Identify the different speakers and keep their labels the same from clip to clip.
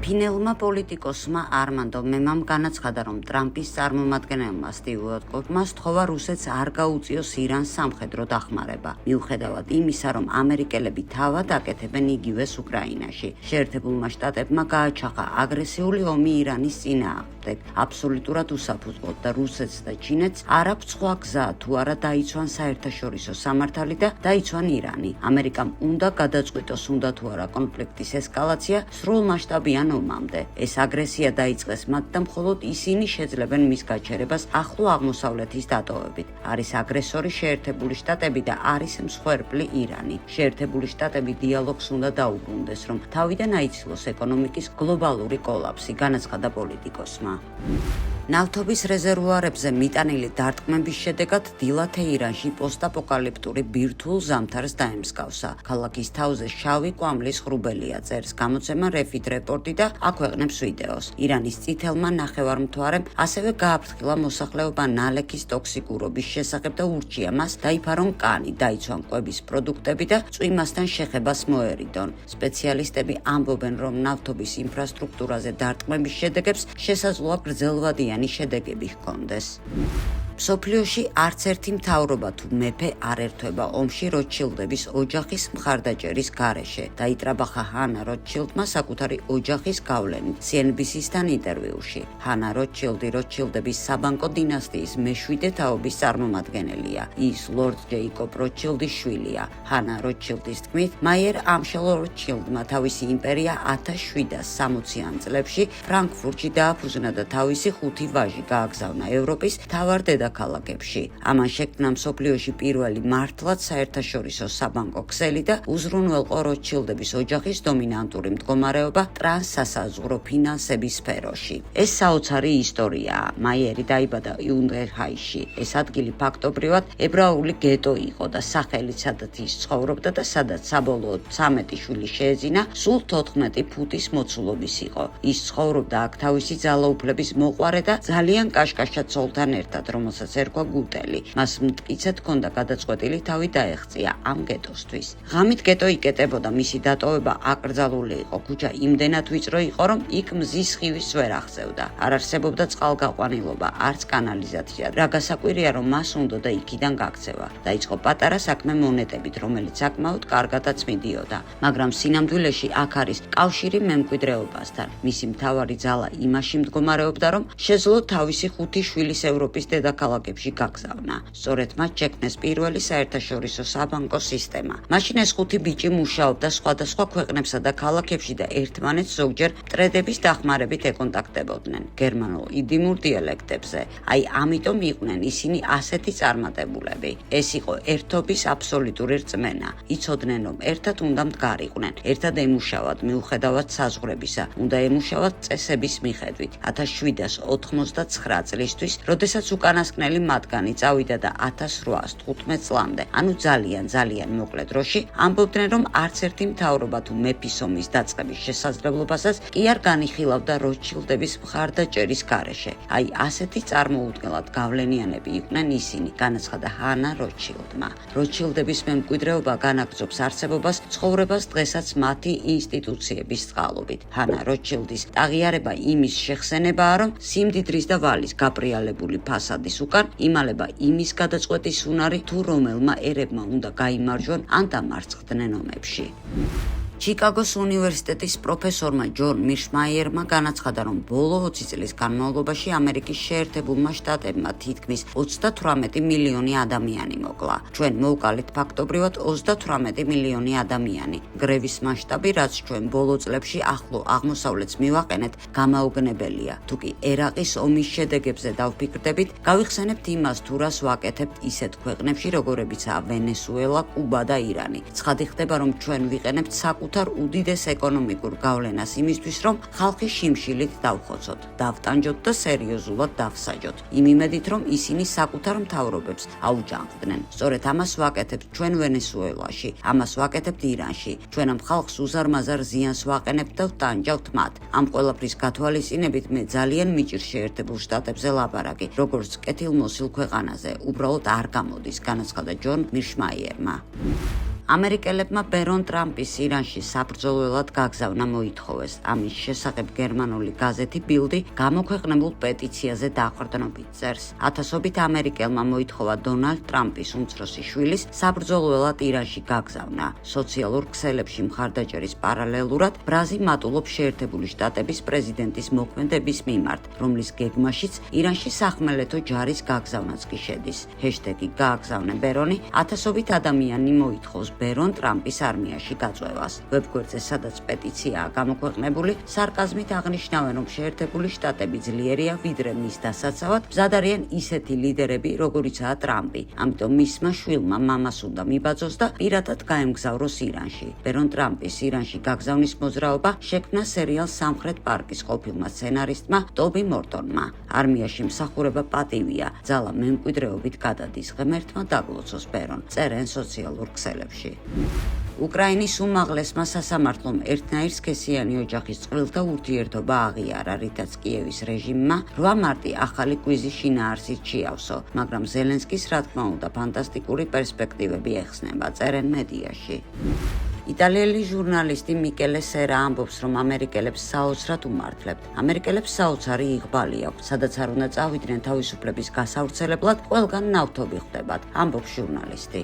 Speaker 1: ფინელმა პოლიტიკოსმა არმანდო მემამ განაცხადა, რომ ტრამპის წარმომადგენელმა სტივ უოტკოფმა სთხოვა რუსეთს არ გაუწიოს ირანს სამხედრო დახმარება. მიუხედავად იმისა, რომ ამერიკელები თავად აკეთებენ იგივეს უკრაინაში. შეერთებულმა შტატებმა გააჩაღა აგრესიული ომი ირანის წინააღმდეგ. აბსოლუტურად უსაფუძვლოდ და რუსეთს და ჩინეთს არ აქვს სხვა გზა თუ არა დაიცვან საერთაშორისო სამართალი და დაიცვან ირანი. ამერიკამ უნდა გადაწყვიტოს უნდა თუ არა კონფლიქტის ესკალაცია სრულმასშტაბიან ომამდე. ეს აგრესია დაიწყეს მათ და მხოლოდ ისინი შეძლებენ მის გაჩერებას ახლო აღმოსავლეთის დატოვებით. არის აგრესორი შეერთებული შტატები და არის მსხვერპლი ირანი. შეერთებული შტატები დიალოგს უნდა დაუბრუნდეს, რომ თავიდან აიცილოს ეკონომიკის გლობალური კოლაფსი, განაცხადა პოლიტიკოსმა. ნავთობის რეზერვუარებზე მიტანილი დარტყმების შედეგად დილა თეირანში პოსტაპოკალიპტური ბირთვულ ზამთარს დაემსგავსა. ქალაქის თავზე შავი კვამლის ღრუბელია, წერს გამოცემა Refit რეპორტი და აქვეყნებს ვიდეოს. ირანის წითელმა ნახევარმთვარემ ასევე გააფრთხილა მოსახლეობა ნალექის ტოქსიკურობის შესახებ და ურჩია მას დაიფარონ კანი, დაიცვან კვების პროდუქტები და წვიმასთან შეხებას მოერიდონ. სპეციალისტები ამბობენ, რომ ნავთობის ინფრასტრუქტურაზე დარტყმების შედეგებს შესაძლოა გრძელვადიანი შედეგები ჰქონდეს. მსოფლიოში არც ერთი მთავრობა თუ მეფე არ ერთვება ომში როტშილდების ოჯახის მხარდაჭერის გარეშე. დაიტრაბახა ჰანა როტშილდმა საკუთარი ოჯახის გავლენით CNBC-სთან ინტერვიუში. ჰანა როტშილდი როტშილდების საბანკო დინასტიის მეშვიდე თაობის წარმომადგენელია. ის ლორდ ჯეიკობ როტშილდის შვილია. ჰანა როტშილდის თქმით, მაიერ ამშელ როტშილდმა თავისი იმპერია 1760-იან წლებში ფრანკფურტში დააფუძნა და თავისი 5 ვაჟი გააგზავნა ევროპის მთავარ ქალაქებში. ამან შექმნა მსოფლიოში პირველი მართლაც საერთაშორისო საბანკო ქსელი და უზრუნველყო როტშილდების ოჯახის დომინანტური მდგომარეობა ტრანსსასაზღვრო ფინანსების სფეროში. ეს საოცარი ისტორიაა. მაიერი დაიბადა იუნგერჰაიში. ეს ადგილი ფაქტობრივად ებრაული გეტო იყო და სახელით, სადაც ის ცხოვრობდა და სადაც საბოლოოდ 13 შვილი შეეძინა, სულ 14 ფუტის მოცულობის იყო. ის ცხოვრობდა აქ თავისი ძალაუფლების მოყვარე და ძალიან კაშკაშა ცოლთან ერთად, რომელსაც ერქვა გუტელი. მას მტკიცედ ჰქონდა გადაწყვეტილი თავი დაეღწია ამ გეტოსთვის. ღამით გეტო იკეტებოდა, მისი დატოვება აკრძალული იყო. ქუჩა იმდენად ვიწრო იყო, რომ იქ მზის სხივის ვერ აღწევდა. არ არსებობდა წყალგაყვანილობა, არც კანალიზაცია. რა გასაკვირია, რომ მას უნდოდა იქიდან გაქცევა. დაიწყო პატარა საქმე მონეტებით, რომელიც საკმაოდ კარგადაც მიდიოდა. მაგრამ სინამდვილეში აქ არის კავშირი მემკვიდრეობასთან. მისი მთავარი ძალა იმაში მდგომარეობდა, რომ შეძლო თავისი 5 შვილის ევროპის დედაქალაქებში გაგზავნა. სწორედ მათ შექმნეს პირველი საერთაშორისო საბანკო სისტემა. მაშინ ეს 5 ბიჭი მუშაობდა სხვადასხვა ქვეყნებსა და ქალაქებში და ერთმანეთს ზოგჯერ მტრედების დახმარებით ეკონტაქტებოდნენ გერმანულ იდიმურ დიალექტებზე. აი ამიტომ იყვნენ ისინი ასეთი წარმატებულები. ეს იყო ერთობის აბსოლუტური რწმენა. იცოდნენ, რომ ერთად უნდა მდგარიყვნენ, ერთად ემუშავათ მიუხედავად საზღვრებისა, უნდა ემუშავათ წესების მიხედვით. 1789 წლისთვის, როდესაც უკანასკნელი მათგანი წავიდა და 1815 წლამდე, ანუ ძალიან მოკლე დროში, ამბობდნენ, რომ არც ერთი მთავრობა თუ მეფის ომის დაწყების შესაძლებლობასაც კი არ განიხილავდა როტშილდების მხარდაჭერის გარეშე. აი ასეთი წარმოუდგენლად გავლენიანები იყვნენ ისინი, განაცხადა ჰანა როტშილდმა. როტშილდების მემკვიდრეობა განაგრძობს არსებობას ცხოვრებას დღესაც მათი ინსტიტუციების წყალობით. ჰანა როტშილდის აღიარება იმის შეხსენებაა, რომ სიმდიდრის და ვალის გაპრიალებული ფასადის უკან იმალება იმის გადაწყვეტის უნარი, თუ რომელმა ერებმა უნდა გაიმარჯვონ ან დამარცხდნენ ომებში. ჩიკაგოს უნივერსიტეტის პროფესორმა ჯონ მიშმაიერმა განაცხადა, რომ ბოლო 20 წლის განმავლობაში ამერიკის შეერთებულმა შტატებმა თითქმის 38 მილიონი ადამიანი მოკლა. ჩვენ მოვკალით ფაქტობრივად 38 მილიონი ადამიანი. გრევის მასშტაბი, რაც ჩვენ ბოლო წლებში ახლო აღმოსავლეთს მივაყენეთ, გამაოგნებელია. თუკი ერაყის ომის შედეგებზე დავფიქრდებით, გავიხსენებთ იმას, თუ რას ვაკეთებთ ისეთ ქვეყნებში, როგორებიცაა ვენესუელა, კუბა და ირანი. ცხადი ხდება, რომ ჩვენ ვიყენებთ საკუთარ უდიდეს ეკონომიკურ გავლენას იმისთვის, რომ ხალხი შიმშილით დავხოცოთ, დავტანჯოთ და სერიოზულად დავსაჯოთ. იმ იმედით, რომ ისინი საკუთარ მთავრობებს აუჯანყდნენ. სწორედ ამას ვაკეთებთ ჩვენ ვენესუელაში, ამას ვაკეთებთ ირანში. ჩვენ ამ ხალხს უზარმაზარ ზიანს ვაყენებთ და ვტანჯავთ მათ. ამ ყველაფრის გათვალისწინებით მე ძალიან მიჭირს შეერთებულ შტატებზე ლაპარაკი, როგორც კეთილმოსილ ქვეყანაზე, უბრალოდ არ გამოდის, განაცხადა ჯონ მიშმაიერმა. ამერიკელებმა ბერონ ტრამპის ირანში საბრძოლველად გაგზავნა მოითხოვეს. ამის შესახებ გერმანული გაზეთი ბილდი გამოქვეყნებულ პეტიციაზე დაყრდნობით წერს. ათასობით ამერიკელმა მოითხოვა დონალდ ტრამპის უმცროსი შვილის საბრძოლველად ირანში გაგზავნა. სოციალურ ქსელებში მხარდაჭერის პარალელურად ბრაზი მატულობს შეერთებული შტატების პრეზიდენტის მოქმედების მიმართ, რომლის გეგმაშიც ირანში სახმელეთო ჯარის გაგზავნაც კი შედის. ჰეშტეგი გააგზავნე ბერონი ათასობით ადამიანი მოითხოვს ბერონ ტრამპის არმიაში გაწვევას. ვებგვერდზე, სადაც პეტიციაა გამოქვეყნებული, სარკაზმით აღნიშნავენ, რომ შეერთებული შტატები ძლიერია ვიდრე მის დასაცავად მზად არიან ისეთი ლიდერები, როგორიცაა ტრამპი. ამიტომ მისმა შვილმა მამას უნდა მიბაძოს და პირადად გაემგზავროს ირანში. ბერონ ტრამპის ირანში გაგზავნის მოძრაობა შექმნა სერიალ სამხრეთ პარკის ყოფილმა სცენარისტმა ტობი მორტონმა. არმიაში მსახურება პატივია, ძალა მემკვიდრეობით გადადის, ღმერთმა დაგლოცოს ბერონ, წერენ სოციალურ ქსელებში. უკრაინის უმაღლესმა სასამართლომ ერთნაირ სქესიანი ოჯახის წყვილთა ურთიერთობა აღიარა, რითაც კიევის რეჟიმმა 8 მარტი ახალი კვიზის შინაარსით შეავსო, მაგრამ ზელენსკის რა თქმა უნდა ფანტასტიკური პერსპექტივები ეხსნება, წერენ მედიაში. იტალიელი ჟურნალისტი მიკელე სერა ამბობს, რომ ამერიკელებს საოცრად უმართლებთ. ამერიკელებს საოცარი იღბალი აქვს, სადაც არ უნდა წავიდნენ თავისუფლების გასავრცელებლად, ყველგან ნავთობი ხვდებათ, ამბობს ჟურნალისტი.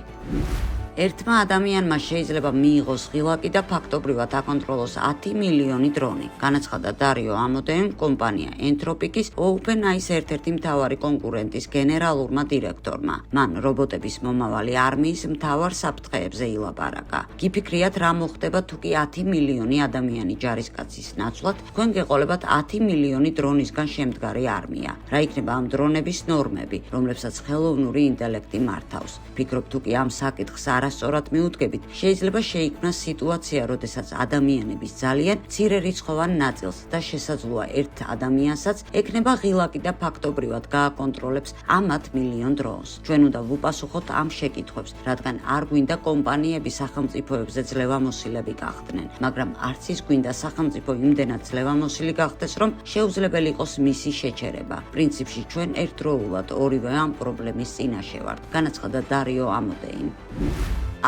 Speaker 1: ერთმა ადამიანმა შეიძლება მიიღოს ღილაკი და ფაქტობრივად აკონტროლოს 10 მილიონი დრონი. განაცხადა დარიო ამოდეიმ კომპანია ენტროპიკის OpenAI-ის ერთ-ერთი მთავარი კონკურენტის გენერალურმა დირექტორმა. მან რობოტების მომავალი არმიის მთავარ საფრთხეებზე ილაპარაკა. გიფიქრიათ რა მოხდება თუ კი 10 მილიონი ადამიანი ჯარისკაცის ნაცვლად, თქვენ გეყოლებათ 10 მილიონი დრონისგან შემდგარი არმია. რა იქნება ამ დრონების ნორმები, რომლებსაც ხელოვნური ინტელექტი მართავს. ფიქრობ თუ კი ამ საკითხს არასწორად მიუდგებით, შეიძლება შეიქმნას სიტუაცია, როდესაც ადამიანების ძალიან მცირე რიცხოვან ნაწილს და შესაძლოა ერთ ადამიანსაც ექნება ღილაკი და ფაქტობრივად გააკონტროლებს ამ 10 მილიონ დრონს. ჩვენ უნდა ვუპასუხოთ ამ შეკითხვებს, რადგან არ გვინდა კომპანიები სახელმწიფოებზე ძლევამოსილები გახდნენ, მაგრამ არც ის გვინდა სახელმწიფო იმდენად ძლევამოსილი გახდეს, რომ შეუძლებელი იყოს მისი შეჩერება. პრინციპში ჩვენ ერთდროულად ორივე ამ პრობლემის წინაშე ვართ, განაცხადა დარიო ამოდეიმ.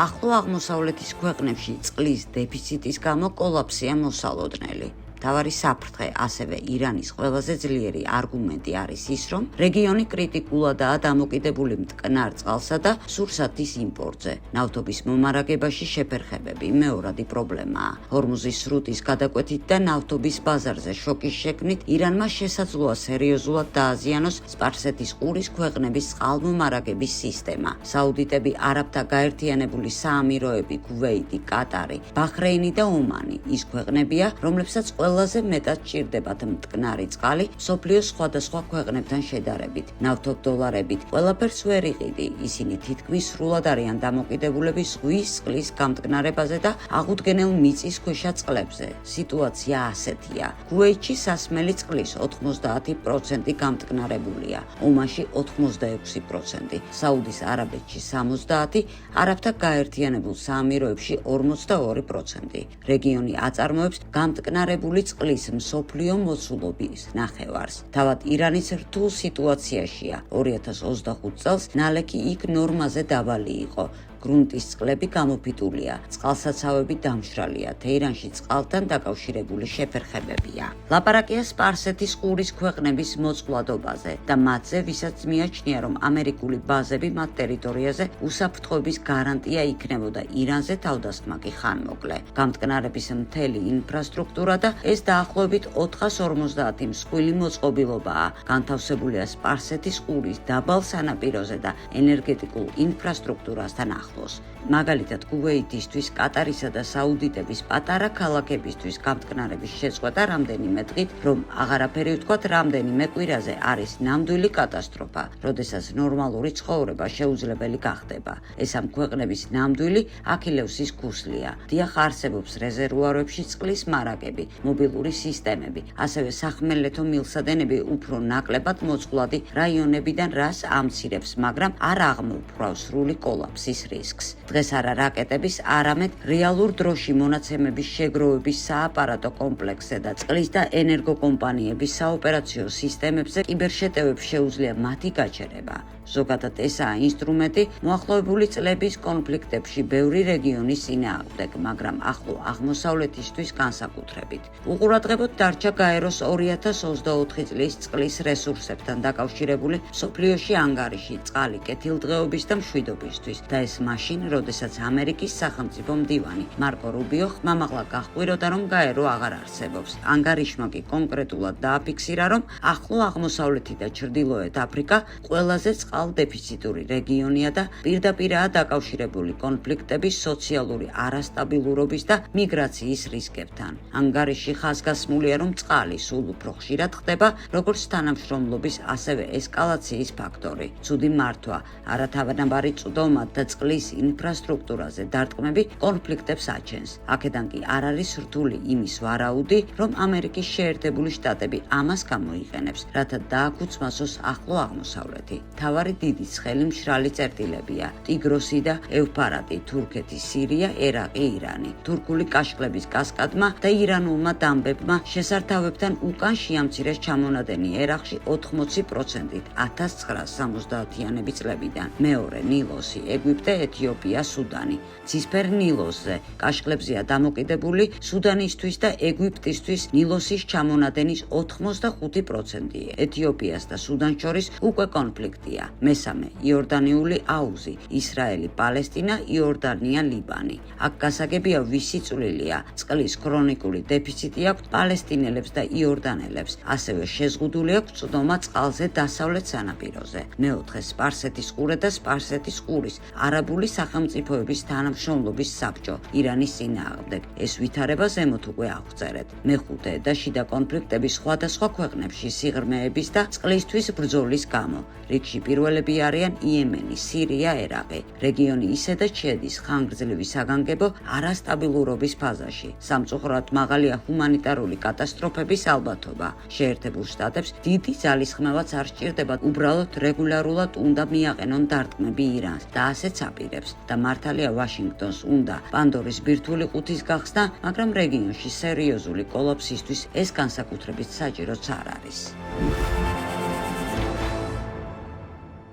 Speaker 1: ახლო აღმოსავლეთის ქვეყნებში წყლის დეფიციტის გამო კოლაფსია მოსალოდნელი. მთავარი საფრთხე, ასევე ირანის ყველაზე ძლიერი არგუმენტი არის ის, რომ რეგიონი კრიტიკულადაა დამოკიდებული მტკნარ წყალსა და სურსათის იმპორტზე. ნავთობის მომარაგებაში შეფერხებები მეორადი პრობლემაა. ჰორმუზის სრუტის გადაკვეთით და ნავთობის ბაზარზე შოკის შექმნით ირანმა შესაძლოა სერიოზულად დააზიანოს სპარსეთის ყურის ქვეყნების წყალმომარაგების სისტემა. საუდიტები, არაბთა გაერთიანებული საამიროები, ქუვეითი, კატარი, ბაჰრეინი და ომანი ის ქვეყნებია, რომლებსაც ყველაზე მეტად ჭირდებათ მტკნარი წყალი მსოფლიოს სხვადასხვა ქვეყნებთან შედარებით. ნავთობ დოლარებით ყველაფერს ვერ იყიდი, ისინი თითქმის სრულად არიან დამოკიდებულები ზღვის წყლის გამტკნარებაზე და აღუდგენელ მიწისქვეშა წყლებზე. სიტუაცია ასეთია. ქუვეითში სასმელი წყლის 90% გამტკნარებულია, ომანში 86%, საუდის არაბეთში 70%, არაბთა გაერთიანებულ საამიროებში 42%. რეგიონი აწარმოებს გამტკნარებული წყლის მსოფლიო მოცულობის ნახევარს. თავად ირანის რთულ სიტუაციაშია. 2025 წელს ნალექი იქ ნორმაზე დაბალი იყო. გრუნტის წყლები გამოფიტულია, წყალსაცავები დამშრალია, თეირანში წყალთან დაკავშირებული შეფერხებებია. ლაპარაკია სპარსეთის ყურის ქვეყნების მოწყვლადობაზე და მათზე, ვისაც მიაჩნია, რომ ამერიკული ბაზები მათ ტერიტორიაზე უსაფრთხოების გარანტია იქნებოდა ირანზე თავდასხმა კი ხანმოკლე. გამტკნარების მთელი ინფრასტრუქტურა და ეს დაახლოებით 450 მსხვილი მოწყობილობაა. განთავსებულია სპარსეთის ყურის დაბალ სანაპიროზე და ენერგეტიკულ ინფრასტრუქტურასთან ახლოს. მაგალითად, ქუვეითისთვის, კატარისა და საუდიტების პატარა ქალაქებისთვის გამტკნარების შეწყვეტა რამდენიმე დღით, რომ აღარაფერი ვთქვათ, რამდენიმე კვირაზე არის ნამდვილი კატასტროფა, როდესაც ნორმალური ცხოვრება შეუძლებელი გახდება. ეს ამ ქვეყნების ნამდვილი აქილევსის ქუსლია. დიახ, არსებობს რეზერვუარებში წყლის მარაგები, მობილური სისტემები, ასევე სახმელეთო მილსადენები უფრო ნაკლებად მოწყვლადი რაიონებიდან, რას ამცირებს, მაგრამ არ აღმოფრავს სრული კოლაფსის რისკს. დღეს არა რაკეტების, არამედ რეალურ დროში მონაცემების შეგროვების სააპარატო კომპლექსზე და წყლის და ენერგოკომპანიების საოპერაციო სისტემებზე კიბერშეტევებს შეუძლია მათი გაჩერება. ზოგადად ესაა ინსტრუმენტი მოახლოებული წლების კონფლიქტებში ბევრი რეგიონის წინააღმდეგ, მაგრამ ახლო აღმოსავლეთისთვის განსაკუთრებით. უყურადღებოდ დარჩა გაეროს 2024 წლის წყლის რესურსებთან დაკავშირებული მსოფლიოში ანგარიში წყალი კეთილდღეობის და მშვიდობისთვის და ეს მაშინ, როდესაც ამერიკის სახელმწიფო მდივანი მარკო რუბიო ხმამაღლა გაჰყვიროდა, რომ გაერო აღარ არსებობს. ანგარიშმა კი კონკრეტულად დააფიქსირა, რომ ახლო აღმოსავლეთი და ჩრდილოეთ აფრიკა ყველაზე დეფიციტური რეგიონია და პირდაპირაა დაკავშირებული კონფლიქტების, სოციალური არასტაბილურობის და მიგრაციის რისკებთან. ანგარიში ხაზგასმულია, რომ წყალი სულ უფრო ხშირად ხდება როგორც თანამშრომლობის, ასევე ესკალაციის ფაქტორი. ცუდი მართვა, არათავანაბარი წვდომა და წყლის ინფრასტრუქტურაზე დარტყმები კონფლიქტებს აჩენს. აქედან კი არ არის რთული იმის ვარაუდი, რომ ამერიკის შეერთებული შტატები ამას გამოიყენებს, რათა დააქუცმასოს ახლო აღმოსავლეთი. დიდი ცხელი მშრალი წერტილებია: ტიგროსი და ევფარატი, თურქეთი, სირია, ერაყი, ირანი. თურქული კაშხლების კასკადმა და ირანულმა დამბებმა შესართავებთან უკან შეამცირეს ჩამონადენი ერაყში 80%-ით 1970-იანი წლებიდან. მეორე ნილოსი, ეგვიპტე, ეთიოპია, სუდანი. ცისფერ ნილოსზე კაშხლებზეა დამოკიდებული სუდანისთვის და ეგვიპტისთვის ნილოსის ჩამონადენის 85%. ეთიოპიას და სუდანს შორის უკვე კონფლიქტია. მესამე, იორდანიული აუზი, ისრაელი, პალესტინა, იორდანია, ლიბანი. აქ გასაგებია ვისი წვლილია. წყლის ქრონიკული დეფიციტი აქვს პალესტინელებს და იორდანელებს, ასევე შეზღუდული აქვს წვდომა წყალზე დასავლეთ სანაპიროზე. მეოთხე, სპარსეთის ყურე და სპარსეთის ყურის არაბული სახელმწიფოების თანამშრომლობის საბჭო ირანის წინააღმდეგ. ეს ვითარება ზემოთ უკვე აღწერეთ. მეხუთე და შიდა კონფლიქტების სხვადასხვა ქვეყნებში სიღრმეების და წყლისთვის ბრძოლის გამო. რიგში პირველები არიან იემენი, სირია, ერაყი. რეგიონი ისედაც შედის ხანგრძლივი საგანგებო არასტაბილურობის ფაზაში. სამწუხაროდ მაღალია ჰუმანიტარული კატასტროფების ალბათობა. შეერთებულ შტატებს დიდი ძალისხმევაც არ სჭირდება, უბრალოდ რეგულარულად უნდა მიაყენონ დარტყმები ირანს და ასეც აპირებს. და მართალია ვაშინგტონს უნდა პანდორის ბირთვული ყუთის გახსნა, მაგრამ რეგიონში სერიოზული კოლაფსისთვის ეს განსაკუთრებით საჭიროც არ არის.